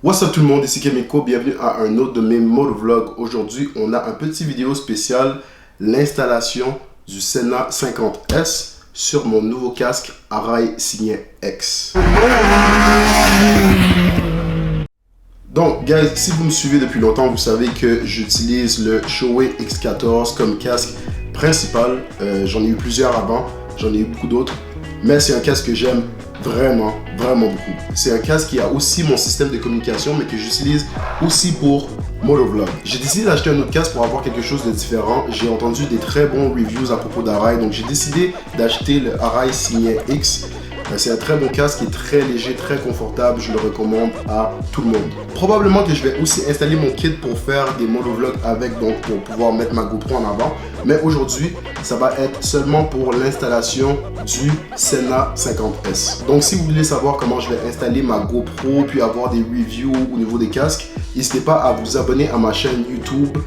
What's up tout le monde, ici Kemiko, bienvenue à un autre de mes motovlogs. Aujourd'hui, on a un petit vidéo spécial, l'installation du Sena 50S sur mon nouveau casque Arai Signet X. Donc, guys, si vous me suivez depuis longtemps, vous savez que j'utilise le Shoei X14 comme casque principal. J'en ai eu plusieurs avant, j'en ai eu beaucoup d'autres, mais c'est un casque que j'aime vraiment beaucoup. C'est un casque qui a aussi mon système de communication, mais que j'utilise aussi pour motovlog. J'ai décidé d'acheter un autre casque pour avoir quelque chose de différent. J'ai entendu des très bons reviews à propos d'Arai, donc j'ai décidé d'acheter le Arai Signet X. C'est un très bon casque qui est très léger, très confortable. Je le recommande à tout le monde. Probablement que je vais aussi installer mon kit pour faire des motovlogs avec, donc pour pouvoir mettre ma GoPro en avant. Mais aujourd'hui, ça va être seulement pour l'installation du Sena 50S. Donc si vous voulez savoir comment je vais installer ma GoPro, puis avoir des reviews au niveau des casques, n'hésitez pas à vous abonner à ma chaîne YouTube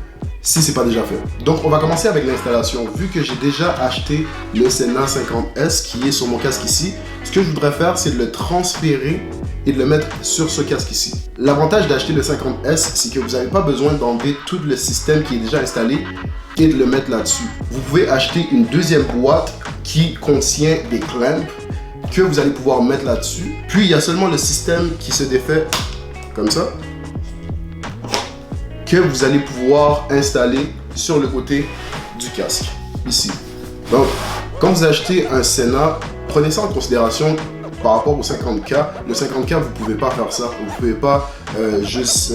si ce n'est pas déjà fait. Donc on va commencer avec l'installation. Vu que j'ai déjà acheté le Sena 50S qui est sur mon casque ici, ce que je voudrais faire, c'est de le transférer et de le mettre sur ce casque ici. L'avantage d'acheter le 50S, c'est que vous n'avez pas besoin d'enlever tout le système qui est déjà installé et de le mettre là-dessus. Vous pouvez acheter une deuxième boîte qui contient des clamps que vous allez pouvoir mettre là-dessus. Puis il y a seulement le système qui se défait comme ça, que vous allez pouvoir installer sur le côté du casque, ici. Donc, quand vous achetez un Sena, prenez ça en considération par rapport au 50K. Le 50K, vous ne pouvez pas faire ça. Vous ne pouvez pas juste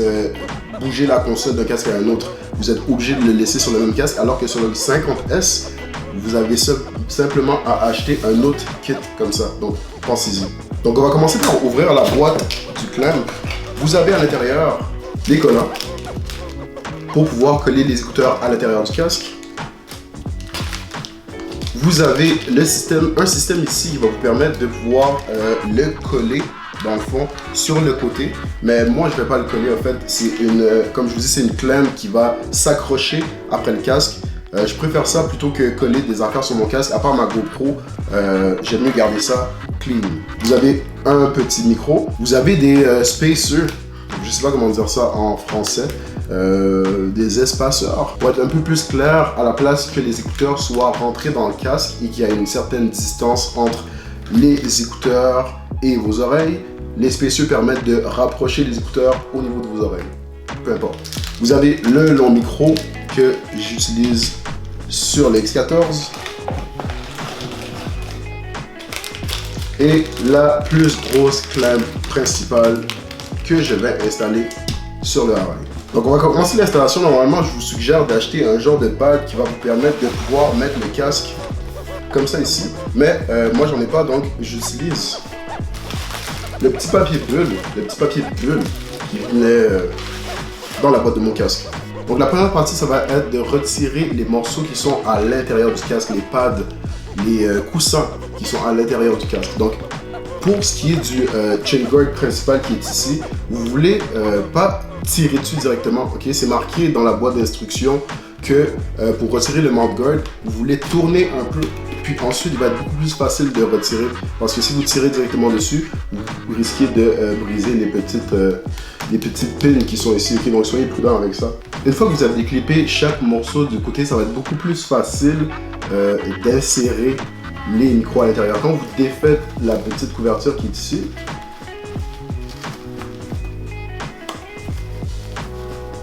bouger la console d'un casque à un autre. Vous êtes obligé de le laisser sur le même casque, alors que sur le 50S, vous avez simplement à acheter un autre kit comme ça. Donc, pensez-y. Donc, on va commencer par ouvrir la boîte du clamp. Vous avez à l'intérieur des collants pour pouvoir coller les écouteurs à l'intérieur du casque. Vous avez un système ici qui va vous permettre de pouvoir le coller dans le fond sur le côté, mais moi je ne vais pas le coller en fait. C'est comme je vous dis, c'est une clamp qui va s'accrocher après le casque. Je préfère ça plutôt que coller des affaires sur mon casque. À part ma GoPro, j'aime mieux garder ça clean. Vous avez un petit micro, vous avez des spacers, je sais pas comment dire ça en français, des espaceurs pour être un peu plus clair, à la place que les écouteurs soient rentrés dans le casque et qu'il y a une certaine distance entre les écouteurs et vos oreilles. Les spacers permettent de rapprocher les écouteurs au niveau de vos oreilles. Peu importe. Vous avez le long micro que j'utilise sur le X14 et la plus grosse clamp principale que je vais installer sur le Arai. Donc on va commencer l'installation. Normalement, je vous suggère d'acheter un genre de pad qui va vous permettre de pouvoir mettre le casque comme ça ici. Mais moi j'en ai pas, donc j'utilise le petit papier bulle qui venait dans la boîte de mon casque. Donc la première partie, ça va être de retirer les morceaux qui sont à l'intérieur du casque, les pads, les coussins qui sont à l'intérieur du casque. Donc pour ce qui est du chain guard principal qui est ici, vous voulez pas tirer dessus directement, ok? C'est marqué dans la boîte d'instructions que pour retirer le mount guard, vous voulez tourner un peu, puis ensuite il va être beaucoup plus facile de retirer, parce que si vous tirez directement dessus, vous risquez de briser les petites pins qui sont ici, ok? Donc soyez prudent avec ça. Une fois que vous avez déclippé chaque morceau du côté, ça va être beaucoup plus facile d'insérer les micros à l'intérieur. Quand vous défaites la petite couverture qui est ici,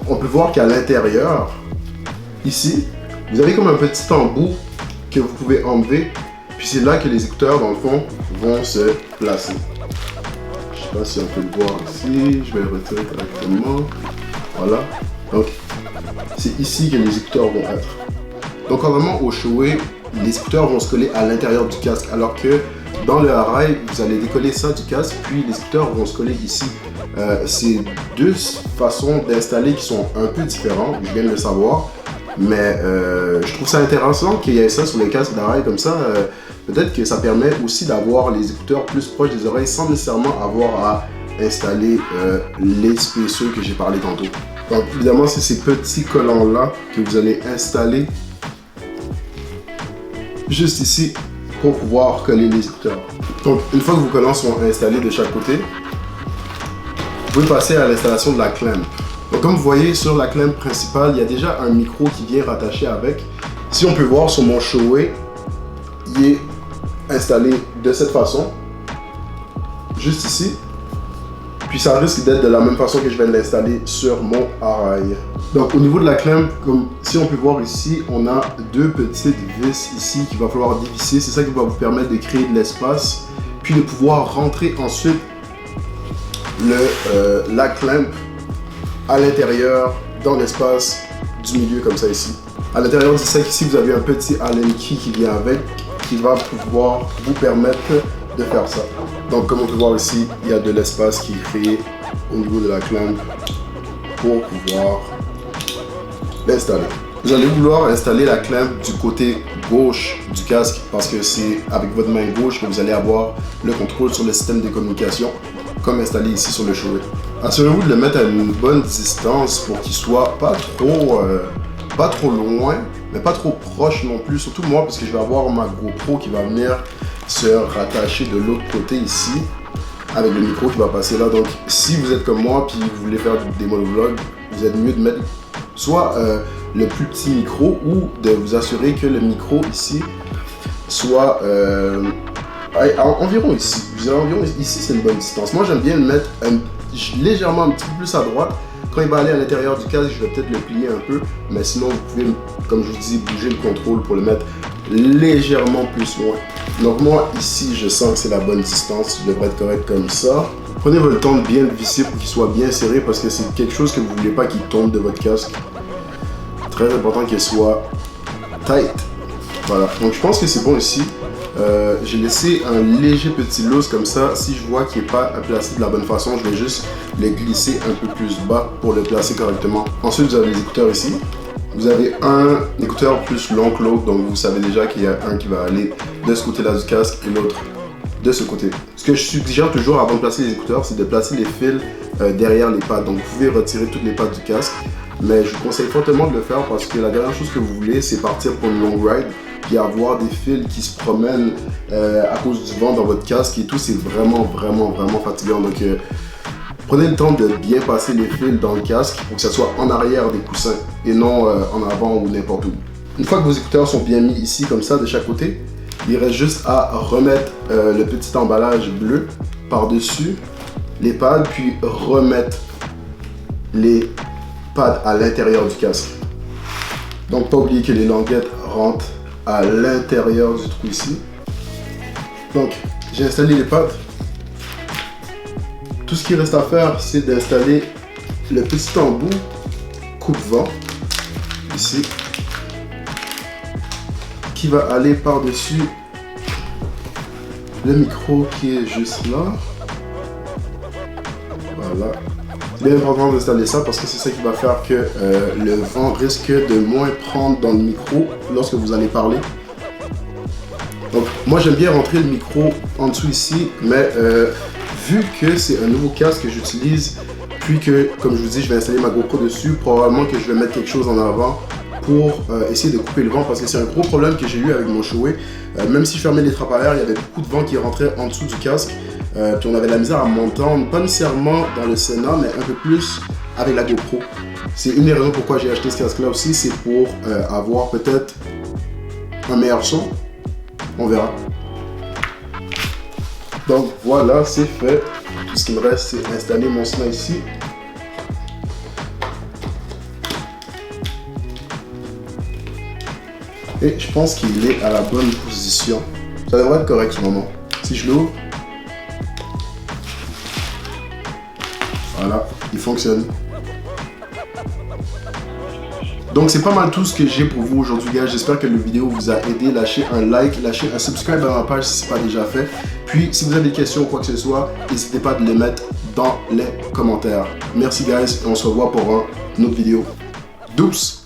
on peut voir qu'à l'intérieur, ici, vous avez comme un petit embout que vous pouvez enlever, puis c'est là que les écouteurs, dans le fond, vont se placer. Je sais pas si on peut le voir ici, je vais le retirer correctement. Voilà. Donc, c'est ici que les écouteurs vont être. Donc, contrairement au Shoei, les écouteurs vont se coller à l'intérieur du casque, alors que dans le Arai, vous allez décoller ça du casque, puis les écouteurs vont se coller ici. C'est deux façons d'installer qui sont un peu différentes, je viens de le savoir, mais je trouve ça intéressant qu'il y ait ça sur les casques d'Arai comme ça. Peut-être que ça permet aussi d'avoir les écouteurs plus proches des oreilles sans nécessairement avoir à installer les spacers que j'ai parlé tantôt. Donc évidemment, c'est ces petits collants-là que vous allez installer juste ici pour pouvoir coller les écouteurs. Donc une fois que vos collants sont installés de chaque côté, pouvez passer à l'installation de la clamp. Donc comme vous voyez sur la clamp principale, il y a déjà un micro qui vient rattacher avec. Si on peut voir sur mon Shoei, il est installé de cette façon, juste ici. Puis ça risque d'être de la même façon que je vais l'installer sur mon Arai. Donc au niveau de la clamp, comme si on peut voir ici, on a deux petites vis ici qu'il va falloir dévisser. C'est ça qui va vous permettre de créer de l'espace, puis de pouvoir rentrer ensuite la clamp à l'intérieur, dans l'espace du milieu comme ça ici. À l'intérieur du sac ici, vous avez un petit Allen key qui vient avec, qui va pouvoir vous permettre de faire ça. Donc comme on peut voir ici, il y a de l'espace qui est créé au niveau de la clamp pour pouvoir l'installer. Vous allez vouloir installer la clamp du côté gauche du casque parce que c'est avec votre main gauche que vous allez avoir le contrôle sur le système de communication comme installé ici sur le Shoei. Assurez-vous de le mettre à une bonne distance pour qu'il soit pas trop loin, mais pas trop proche non plus, surtout moi parce que je vais avoir ma GoPro qui va venir se rattacher de l'autre côté ici avec le micro qui va passer là. Donc si vous êtes comme moi puis vous voulez faire des monovlogs, vous êtes mieux de mettre soit le plus petit micro ou de vous assurer que le micro ici soit environ ici. Environ ici, c'est une bonne distance. Moi j'aime bien le mettre légèrement un petit peu plus à droite. Quand il va aller à l'intérieur du casque, je vais peut-être le plier un peu, mais sinon vous pouvez, comme je vous dis, bouger le contrôle pour le mettre légèrement plus loin. Donc moi ici, je sens que c'est la bonne distance, je devrais être correct comme ça. Prenez votre temps de bien le visser pour qu'il soit bien serré parce que c'est quelque chose que vous ne voulez pas qu'il tombe de votre casque. Très important qu'il soit tight. Voilà, donc je pense que c'est bon ici. J'ai laissé un léger petit loose comme ça. Si je vois qu'il n'est pas placé de la bonne façon, je vais juste le glisser un peu plus bas pour le placer correctement. Ensuite, vous avez les écouteurs ici. Vous avez un écouteur plus long que l'autre, donc vous savez déjà qu'il y a un qui va aller de ce côté-là du casque et l'autre de ce côté. Ce que je suggère toujours avant de placer les écouteurs, c'est de placer les fils derrière les pads. Donc vous pouvez retirer toutes les pads du casque, mais je vous conseille fortement de le faire parce que la dernière chose que vous voulez, c'est partir pour une long ride puis avoir des fils qui se promènent à cause du vent dans votre casque et tout, c'est vraiment fatigant. Donc prenez le temps de bien passer les fils dans le casque pour que ça soit en arrière des coussins et non en avant ou n'importe où. Une fois que vos écouteurs sont bien mis ici comme ça de chaque côté, il reste juste à remettre le petit emballage bleu par-dessus les pads puis remettre les pads à l'intérieur du casque. Donc pas oublier que les languettes rentrent à l'intérieur du trou ici. Donc j'ai installé les pads. Tout ce qu'il reste à faire, c'est d'installer le petit embout coupe-vent ici qui va aller par-dessus le micro qui est juste là. Voilà. C'est bien important d'installer ça parce que c'est ça qui va faire que le vent risque de moins prendre dans le micro lorsque vous allez parler. Donc moi j'aime bien rentrer le micro en dessous ici, mais vu que c'est un nouveau casque que j'utilise, puis que comme je vous dis je vais installer ma GoPro dessus, probablement que je vais mettre quelque chose en avant pour essayer de couper le vent parce que c'est un gros problème que j'ai eu avec mon Shoei. Même si je fermais les trappes à l'air, il y avait beaucoup de vent qui rentrait en dessous du casque. Puis on avait de la misère à m'entendre, pas nécessairement dans le Sena, mais un peu plus avec la GoPro. C'est une des raisons pourquoi j'ai acheté ce casque-là aussi, c'est pour avoir peut-être un meilleur son. On verra. Donc voilà, c'est fait. Tout ce qui me reste, c'est installer mon Sena ici. Et je pense qu'il est à la bonne position. Ça devrait être correct ce moment. Si je l'ouvre, voilà, il fonctionne. Donc c'est pas mal tout ce que j'ai pour vous aujourd'hui, gars. J'espère que la vidéo vous a aidé. Lâchez un like, lâchez un subscribe à ma page si ce n'est pas déjà fait. Puis si vous avez des questions ou quoi que ce soit, n'hésitez pas de les mettre dans les commentaires. Merci guys et on se revoit pour une autre vidéo. Douce!